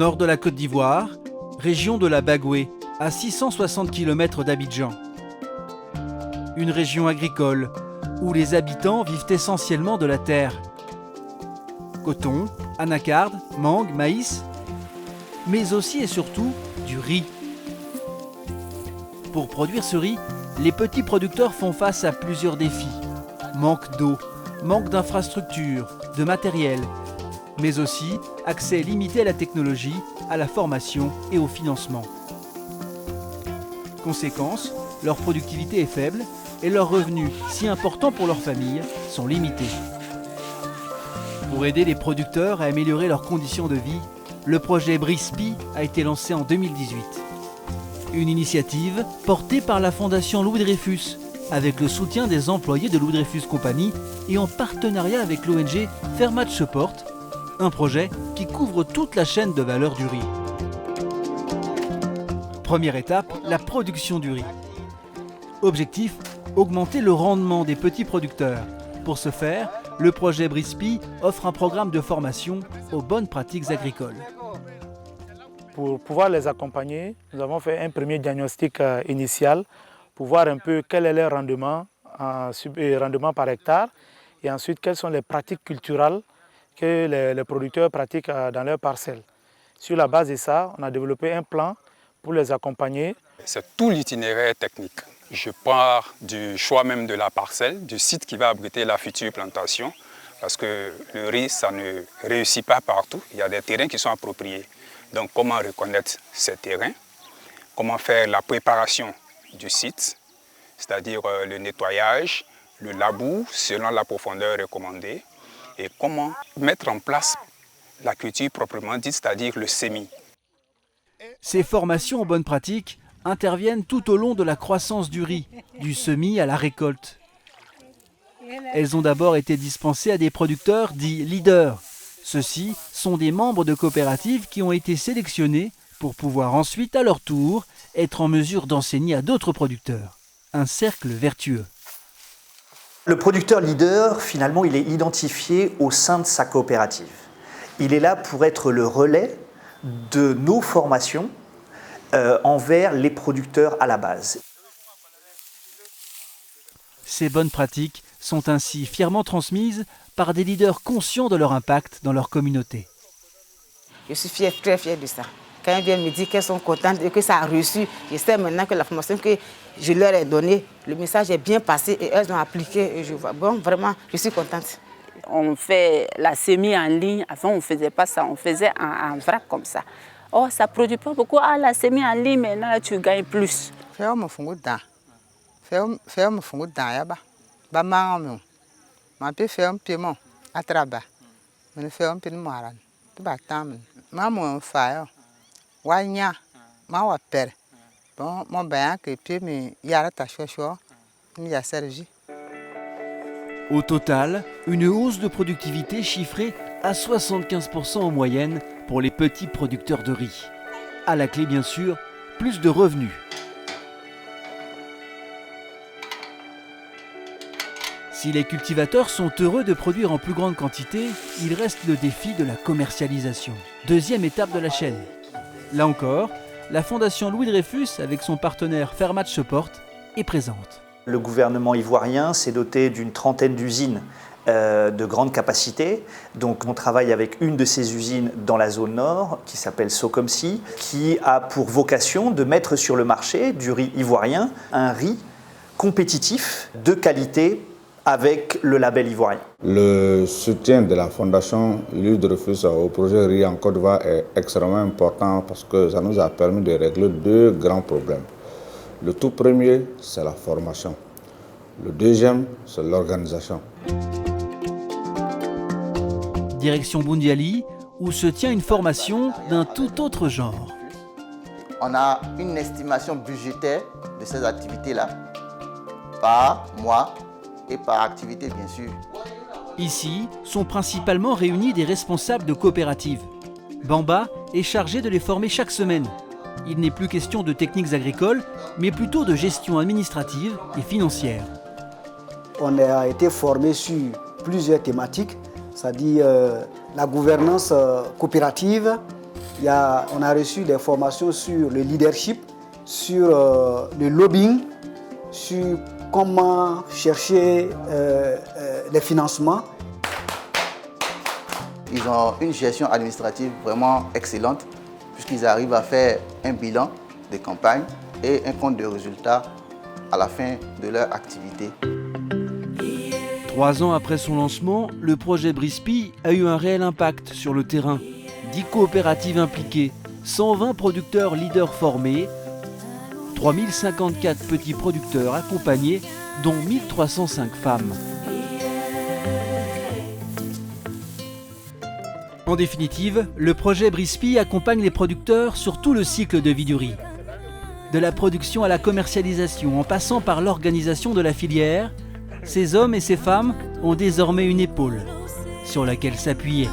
nord de la Côte d'Ivoire, région de la Bagoué, à 660 km d'Abidjan. Une région agricole, où les habitants vivent essentiellement de la terre. Coton, anacarde, mangue, maïs, mais aussi et surtout du riz. Pour produire ce riz, les petits producteurs font face à plusieurs défis. Manque d'eau, manque d'infrastructures, de matériel, mais aussi accès limité à la technologie, à la formation et au financement. Conséquence, leur productivité est faible et leurs revenus, si importants pour leur famille, sont limités. Pour aider les producteurs à améliorer leurs conditions de vie, le projet Brispi a été lancé en 2018. Une initiative portée par la Fondation Louis Dreyfus, avec le soutien des employés de Louis Dreyfus Compagnie et en partenariat avec l'ONG Fermat Support, un projet qui couvre toute la chaîne de valeur du riz. Première étape, la production du riz. Objectif, augmenter le rendement des petits producteurs. Pour ce faire, le projet Brispi offre un programme de formation aux bonnes pratiques agricoles. Pour pouvoir les accompagner, nous avons fait un premier diagnostic initial pour voir un peu quel est leur rendement, rendement par hectare et ensuite quelles sont les pratiques culturelles que les producteurs pratiquent dans leurs parcelles. Sur la base de ça, on a développé un plan pour les accompagner. C'est tout l'itinéraire technique. Je pars du choix même de la parcelle, du site qui va abriter la future plantation, parce que le riz, ça ne réussit pas partout. Il y a des terrains qui sont appropriés. Donc comment reconnaître ces terrains, comment faire la préparation du site, c'est-à-dire le nettoyage, le labour selon la profondeur recommandée, et comment mettre en place la culture proprement dite, c'est-à-dire le semis. Ces formations en bonne pratique interviennent tout au long de la croissance du riz, du semis à la récolte. Elles ont d'abord été dispensées à des producteurs dits leaders. Ceux-ci sont des membres de coopératives qui ont été sélectionnés pour pouvoir ensuite, à leur tour, être en mesure d'enseigner à d'autres producteurs. Un cercle vertueux. Le producteur leader, finalement, il est identifié au sein de sa coopérative. Il est là pour être le relais de nos formations envers les producteurs à la base. Ces bonnes pratiques sont ainsi fièrement transmises par des leaders conscients de leur impact dans leur communauté. Je suis fière, très fière de ça. Quand elles viennent me dire qu'elles sont contentes et que ça a reçu, je sais maintenant que la formation que je leur ai donnée, le message est bien passé et elles ont appliqué. Et je vois, bon, vraiment, je suis contente. On fait la semis en ligne. Avant, on ne faisait pas ça, on faisait en vrac comme ça. Oh, ça ne produit pas beaucoup. Ah, la semis en ligne, maintenant, tu gagnes plus. Au total, une hausse de productivité chiffrée à 75% en moyenne pour les petits producteurs de riz. À la clé, bien sûr, plus de revenus. Si les cultivateurs sont heureux de produire en plus grande quantité, il reste le défi de la commercialisation. Deuxième étape de la chaîne. Là encore, la Fondation Louis Dreyfus, avec son partenaire Fermat Support, est présente. Le gouvernement ivoirien s'est doté d'une trentaine d'usines de grande capacité. Donc on travaille avec une de ces usines dans la zone nord, qui s'appelle Socomsi, qui a pour vocation de mettre sur le marché du riz ivoirien, un riz compétitif, de qualité, avec le label ivoirien. Le soutien de la Fondation Louis Dreyfus au projet riz en Côte d'Ivoire est extrêmement important parce que ça nous a permis de régler deux grands problèmes. Le tout premier, c'est la formation. Le deuxième, c'est l'organisation. Direction Bundiali, où se tient une formation d'un tout autre genre. On a une estimation budgétaire de ces activités-là, par mois et par activité, bien sûr. Ici sont principalement réunis des responsables de coopératives. Bamba est chargé de les former chaque semaine. Il n'est plus question de techniques agricoles, mais plutôt de gestion administrative et financière. On a été formé sur plusieurs thématiques, c'est-à-dire la gouvernance coopérative, On a reçu des formations sur le leadership, sur le lobbying, sur comment chercher les financements. Ils ont une gestion administrative vraiment excellente puisqu'ils arrivent à faire un bilan de campagne et un compte de résultats à la fin de leur activité. 3 ans après son lancement, le projet Brispi a eu un réel impact sur le terrain. 10 coopératives impliquées, 120 producteurs leaders formés, 3054 petits producteurs accompagnés, dont 1305 femmes. En définitive, le projet Brispi accompagne les producteurs sur tout le cycle de vie du riz. De la production à la commercialisation, en passant par l'organisation de la filière, ces hommes et ces femmes ont désormais une épaule sur laquelle s'appuyer.